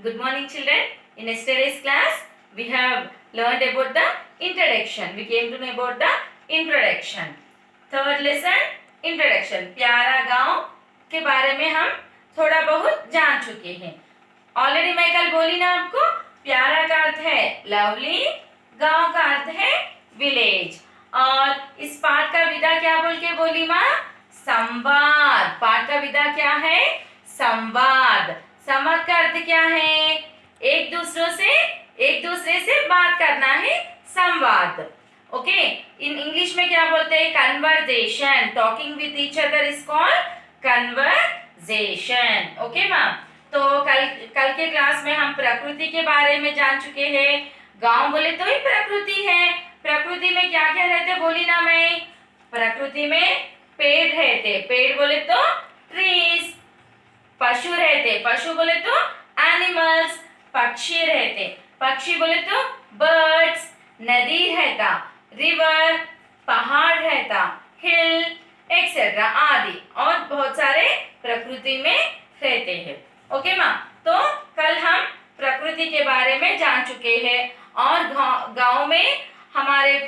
Good morning, children. In yesterday's class, we have learned about the introduction. We came to know about the introduction. Third lesson, introduction. प्यारा गांव के बारे में हम थोड़ा बहुत जान चुके हैं. ऑलरेडी मैं कल बोली ना आपको, प्यारा का अर्थ है लवली, गांव का अर्थ है विलेज. और इस पाठ का विदा क्या बोल के बोली माँ? संवाद. पाठ का विदा क्या है? संवाद. संवाद का अर्थ क्या है? एक दूसरे से बात करना है संवाद. ओके, इन इंग्लिश में क्या बोलते हैं? Conversation. Talking with each other is called conversation. Okay ma'am. तो कल के क्लास में हम प्रकृति के बारे में जान चुके हैं. गांव बोले तो ही प्रकृति है. प्रकृति में क्या क्या रहते बोली ना मैं? प्रकृति में पेड़ रहते. पेड़ बोले तो ट्रीज. पशु रहते. पशु बोले तो एनिमल्स. पक्षी रहते. पक्षी बोले तो बर्ड्स. नदी रहता, रिवर. पहाड़ रहता, हिल एक्सेट्रा आदि. और बहुत सारे प्रकृति में रहते हैं. ओके माँ. तो कल हम प्रकृति के बारे में जान चुके हैं. और गांव में हमारे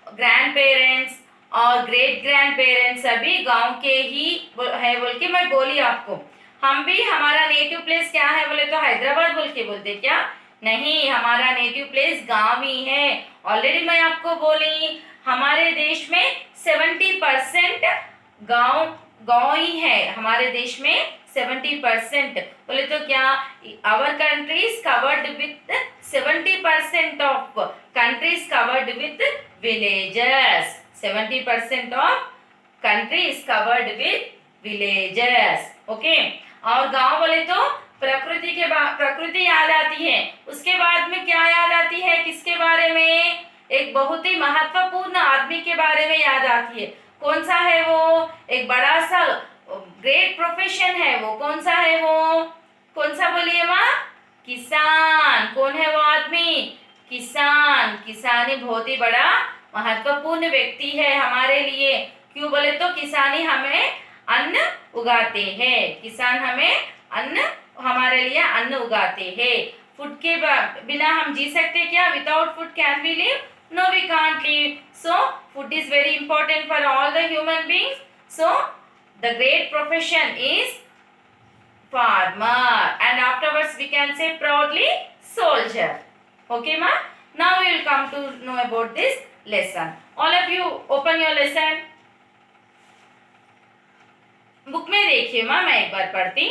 ग्रैंड पेरेंट्स और ग्रेट ग्रैंड पेरेंट्स सभी गांव के ही है बोल के मैं बोली आपको. हम भी, हमारा नेटिव प्लेस क्या है बोले तो हैदराबाद बोल के बोलते क्या? नहीं, हमारा नेटिव प्लेस गांव ही है. ऑलरेडी मैं आपको बोली हमारे देश में 70% गांव ही है. हमारे देश में 70% बोले तो क्या? Our country is covered with 70% of countries covered with villages. 70% of country is covered with villages. Okay. और गांव बोले तो प्रकृति याद आती है. उसके बाद में क्या याद आती है? किसके बारे में? एक बहुत ही महत्वपूर्ण आदमी के बारे में याद आती है. कौन सा है वो? एक बड़ा सा ग्रेट प्रोफेशन है वो. कौन सा है वो? कौन सा बोलिए माँ? किसान. कौन है वो आदमी? किसान. किसान ही बहुत ही बड़ा महत्वपूर्ण व्यक्ति है हमारे लिए. क्यों बोले तो किसानी हमें अन्न उगाते हैं. किसान हमें हमारे लिए अन्न उगाते हैं. फूड के बिना हम जी सकते क्या? Without food can we live? No, we can't live. So food is very important for all the human beings. So the great profession is farmer, and afterwards we can say proudly soldier. Okay ma? Now we will come to know about this lesson. All of you open your lesson. Book में देखिए माँ, मैं एक बार पढ़ती.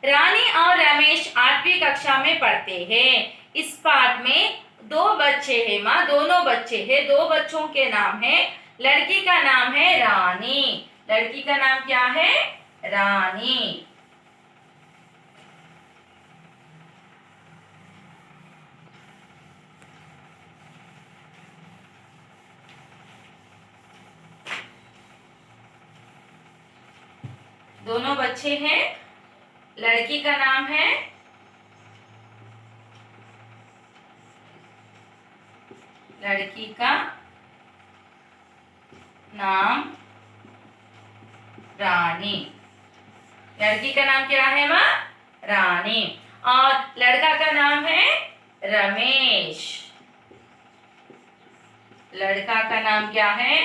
रानी और रमेश 8वीं कक्षा में पढ़ते हैं. इस पाठ में 2 बच्चे हैं माँ. दोनों बच्चे हैं. 2 बच्चों के नाम है. लड़की का नाम है रानी. लड़की का नाम क्या है? रानी. दोनों बच्चे हैं. लड़की का नाम है रानी. लड़की का नाम क्या है माँ? रानी. और लड़का का नाम है रमेश. लड़का का नाम क्या है?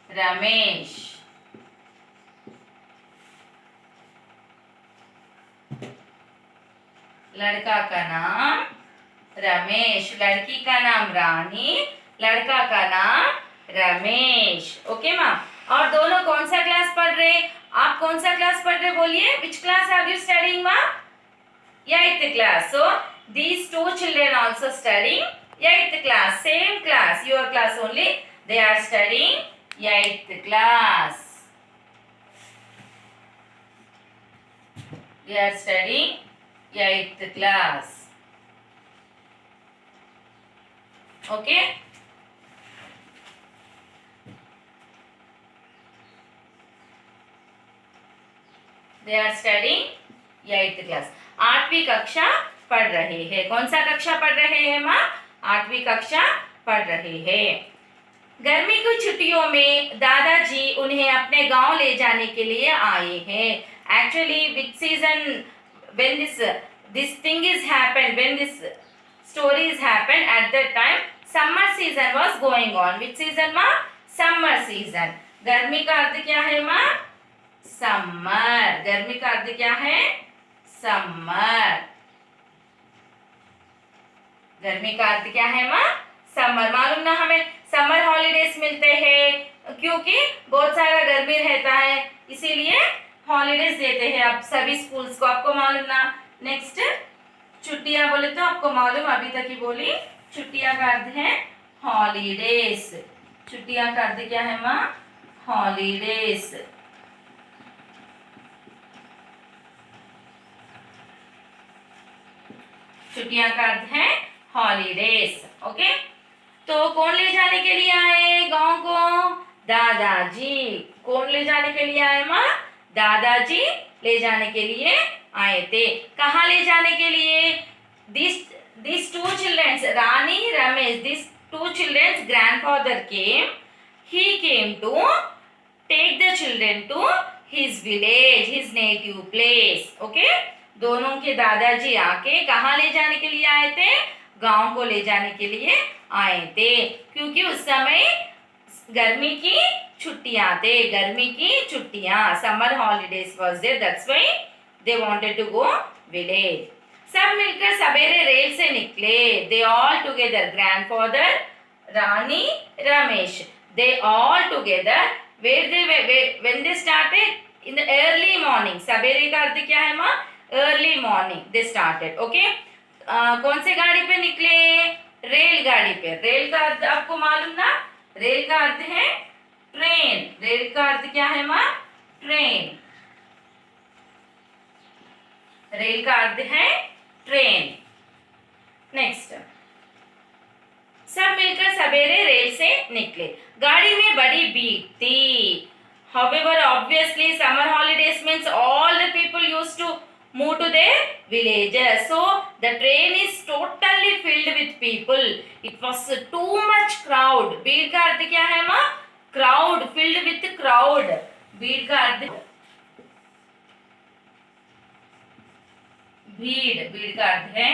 रमेश. लड़का का नाम रमेश. लड़की का नाम रानी. लड़का का नाम रमेश. ओके माँ. और दोनों कौन सा क्लास पढ़ रहे? आप कौन सा क्लास पढ़ रहे बोलिए? Which class are you studying माँ? 8th class. So these 2 children also studying 8th class. Same class, your class only. They are studying 8th class. They are studying 8th class. Okay. They are studying 8th class. 8वीं कक्षा पढ़ रहे हैं. कौन सा कक्षा पढ़ रहे हैं माँ? 8वीं कक्षा पढ़ रहे हैं. गर्मी की छुट्टियों में दादाजी उन्हें अपने गांव ले जाने के लिए आए हैं. Actually, which season when this this thing is happened, when this story is happened, at that time summer season was going on. Which season माँ? Summer season. गर्मी का अर्थ क्या है माँ? Summer. गर्मी का अर्थ क्या है? Summer. गर्मी का अर्थ क्या है माँ? समर. मालूम ना हमें समर हॉलीडेज मिलते हैं क्योंकि बहुत सारा गर्मी रहता है, इसीलिए हॉलीडेज देते हैं अब सभी स्कूल्स को. आपको मालूम ना. नेक्स्ट छुट्टियां बोले तो आपको मालूम, अभी तक ही बोली. छुट्टियां का अर्थ है हॉलीडेज. छुट्टियां का अर्थ क्या है माँ? हॉलीडेज. छुट्टियां का अर्थ है हॉलीडेज. ओके. तो कौन ले जाने के लिए आए गांव को? दादाजी. कौन ले जाने के लिए आए माँ? दादाजी ले जाने के लिए आए थे. कहाँ ले जाने के लिए? These two children, Rani, Ramesh, these two children's grandfather came. He came to take the children to his village, his native place. Okay? दोनों के दादाजी आके कहाँ ले जाने के लिए आए थे? गांव को ले जाने के लिए आए थे, क्योंकि उस समय गर्मी की छुट्टियां थे. गर्मी की छुट्टियां, summer holidays was there, that's why they wanted to go village. सब मिलकर सवेरे रेल से निकले. They all together, grandfather, Rani, Ramesh, they all together. When they started in the early morning. सवेरे का अर्थ क्या है माँ? Early morning they started. Okay. कौन से गाड़ी पे निकले? रेलगाड़ी पे. रेल का अर्थ आपको मालूम ना? रेल का अर्थ है ट्रेन. रेल का अर्थ क्या है माँ? ट्रेन. रेल का अर्थ है ट्रेन. नेक्स्ट. सब मिलकर सवेरे रेल से निकले. गाड़ी में बड़ी भीड़ थी. However, obviously, summer holidays means all the people used to move to their villages. So the train is totally filled with people. It was too much crowd. भीड़ का अर्थ क्या है माँ? Crowd. Filled with crowd. भीड़ का अर्थ भीड़. भीड़ का अर्थ है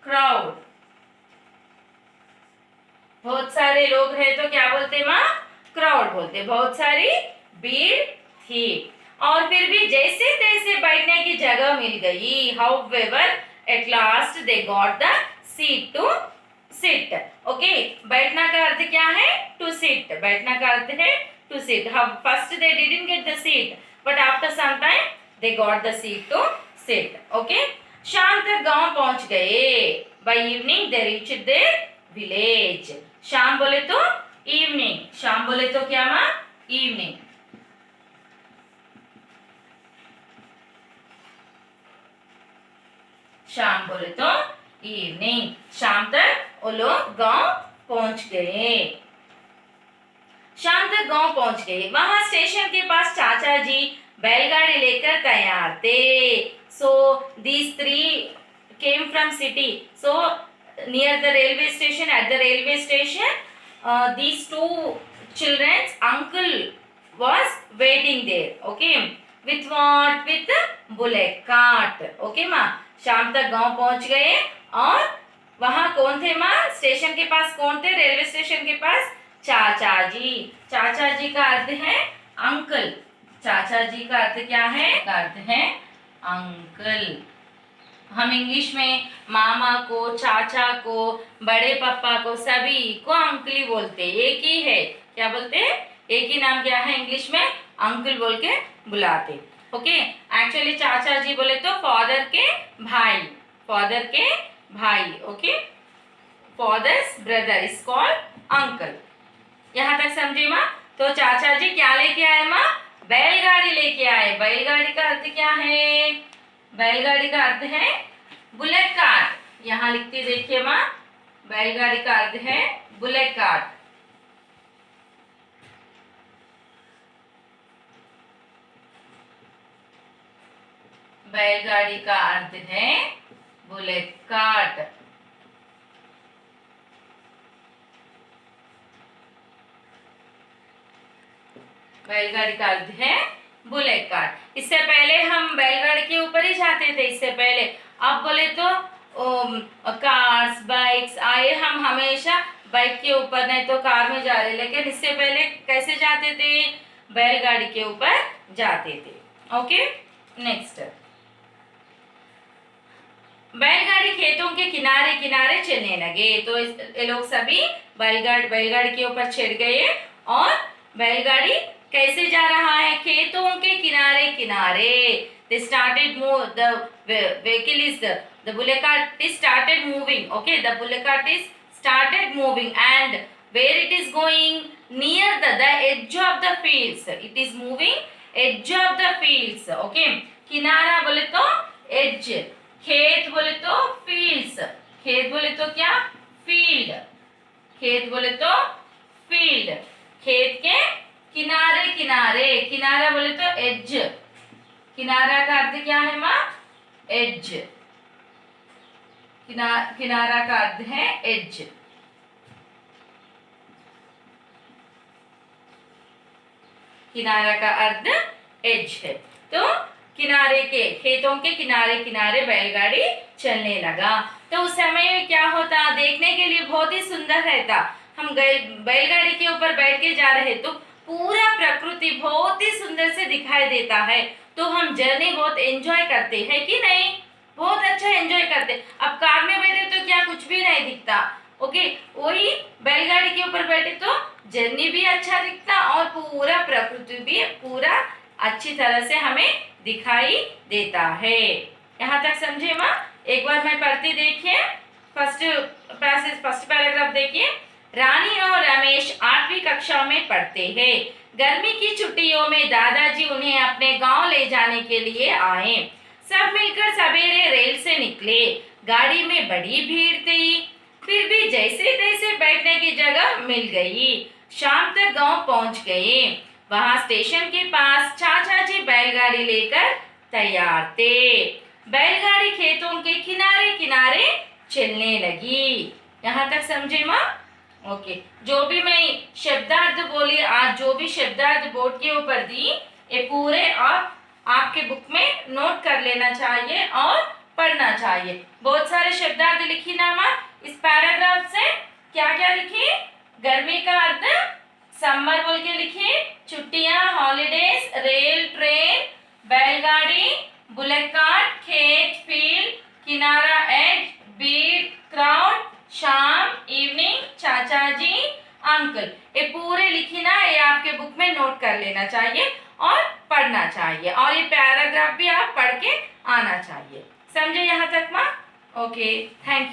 crowd. बहुत सारे लोग हैं तो क्या बोलते माँ? क्राउड बोलते. बहुत सारी भीड़ थी और फिर भी जैसे तैसे बैठने की जगह मिल गई. However, at last they got the seat to sit. Okay, बैठना का अर्थ क्या है? To sit. बैठना का अर्थ है to sit. First they didn't get the seat, but after some time they got the seat to sit. Okay. शाम तक गांव पहुंच गए. By evening they reached their village. शाम बोले तो evening. शाम बोले तो क्या माँ? evening. शाम बोले तो इवनिंग. शाम तक वो लोग गांव पहुंच गए. शाम तक गांव पहुंच गए. वहां स्टेशन के पास चाचा जी बैलगाड़ी लेकर तैयार थे. So these three came from city. So near the railway station, at the railway station these two childrens uncle was waiting there. Okay, with what? With bullock cart. Okay माँ. शाम तक गांव पहुंच गए और वहां कौन थे माँ? स्टेशन के पास कौन थे? रेलवे स्टेशन के पास चाचा जी. चाचा जी का अर्थ है अंकल. चाचा जी का अर्थ क्या है? का अर्थ है अंकल. हम इंग्लिश में मामा को, चाचा को, बड़े पापा को, सभी को अंकल ही बोलते. एक ही है. क्या बोलते हैं? एक ही नाम क्या है इंग्लिश में? अंकल बोल के बुलाते. ओके. एक्चुअली चाचा जी बोले तो फादर के भाई. फादर के भाई. Okay. Fathers brother is called uncle. यहाँ तक समझे माँ? तो चाचा जी क्या लेके आए माँ? बैलगाड़ी लेके आए. बैलगाड़ी का अर्थ क्या है? बैलगाड़ी का अर्थ है बुलेट कार्ट. यहाँ लिखते देखिए माँ. बैलगाड़ी का अर्थ है बुलेट कार्ट. बैलगाड़ी का अर्थ है बुलेट कार्ट. बैलगाड़ी का अर्थ है बुलेट कार्ट। इससे पहले हम बैलगाड़ी के ऊपर ही जाते थे इससे पहले। अब बोले तो कार्स बाइक्स आए, हम हमेशा बाइक के ऊपर नहीं तो कार में जा रहे, लेकिन इससे पहले कैसे जाते थे? बैलगाड़ी के ऊपर जाते थे। ओके, नेक्स्ट, बैलगाड़ी खेतों के किनारे किनारे चलने लगे। तो ये लोग सभी बैलगाड़ी के ऊपर चढ़ गए और बैलगाड़ी कैसे जा रहा है? खेतों के किनारे किनारे। They started move. The vehicle is the bullock cart is started moving. Okay, the bullock cart is started moving, and where it is going? Near the edge of the fields. It is moving edge of the fields. Okay, किनारा बोले तो edge, खेत बोले तो fields, खेत बोले तो क्या? फील्ड, खेत बोले तो फील्ड, खेत के किनारे किनारे, किनारा बोले तो एज, किनारा का अर्थ क्या है माँ? एज, किनारा का अर्थ है एज। किनारा का अर्थ एज है। तो किनारे के, खेतों के किनारे किनारे बैलगाड़ी चलने लगा। तो उस समय क्या होता? देखने के लिए बहुत ही सुंदर रहता। हम बैलगाड़ी के ऊपर बैठ के जा रहे तो पूरा प्रकृति बहुत ही सुंदर से दिखाई देता है। तो हम जर्नी बहुत एंजॉय करते हैं कि नहीं? बहुत अच्छा एंजॉय करते। अब कार में बैठे तो क्या कुछ भी नहीं दिखता। ओके, वही बैलगाड़ी के ऊपर बैठे तो जर्नी भी अच्छा दिखता और पूरा प्रकृति भी पूरा अच्छी तरह से हमें दिखाई देता है। यहाँ तक समझे माँ? एक बार मैं पढ़ती देखिए, फर्स्ट पैराग्राफ देखिए। रानी और रमेश 8वीं कक्षा में पढ़ते हैं। गर्मी की छुट्टियों में दादाजी उन्हें अपने गांव ले जाने के लिए आए। सब मिलकर सवेरे रेल से निकले। गाड़ी में बड़ी भीड़ थी, फिर भी जैसे तैसे बैठने की जगह मिल गई। शाम तक गांव पहुंच गए। वहां स्टेशन के पास चाचा जी बैलगाड़ी लेकर तैयार थे। बैलगाड़ी खेतों के किनारे किनारे चलने लगी। यहाँ तक समझे माँ? ओके, जो भी मैं शब्दार्थ बोली आज, जो भी शब्दार्थ बोर्ड के ऊपर दी, ये पूरे आप आपके बुक में नोट कर लेना चाहिए और पढ़ना चाहिए। बहुत सारे शब्दार्थ लिखी ना माँ इस पैराग्राफ से। क्या क्या लिखी? गर्मी का अर्थ समर बोल के लिखी, छुट्टियां हॉलीडेज, रेल ट्रेन, बैलगाड़ी, बुलेट कार्ट, खेत फील्ड, किनारा एज, भीड़ क्राउड, शाम इवनिंग, चाचा जी, अंकल। ये पूरे लिखी ना, ये आपके बुक में नोट कर लेना चाहिए और पढ़ना चाहिए, और ये पैराग्राफ भी आप पढ़ के आना चाहिए। समझे यहाँ तक माँ? Okay, thank you.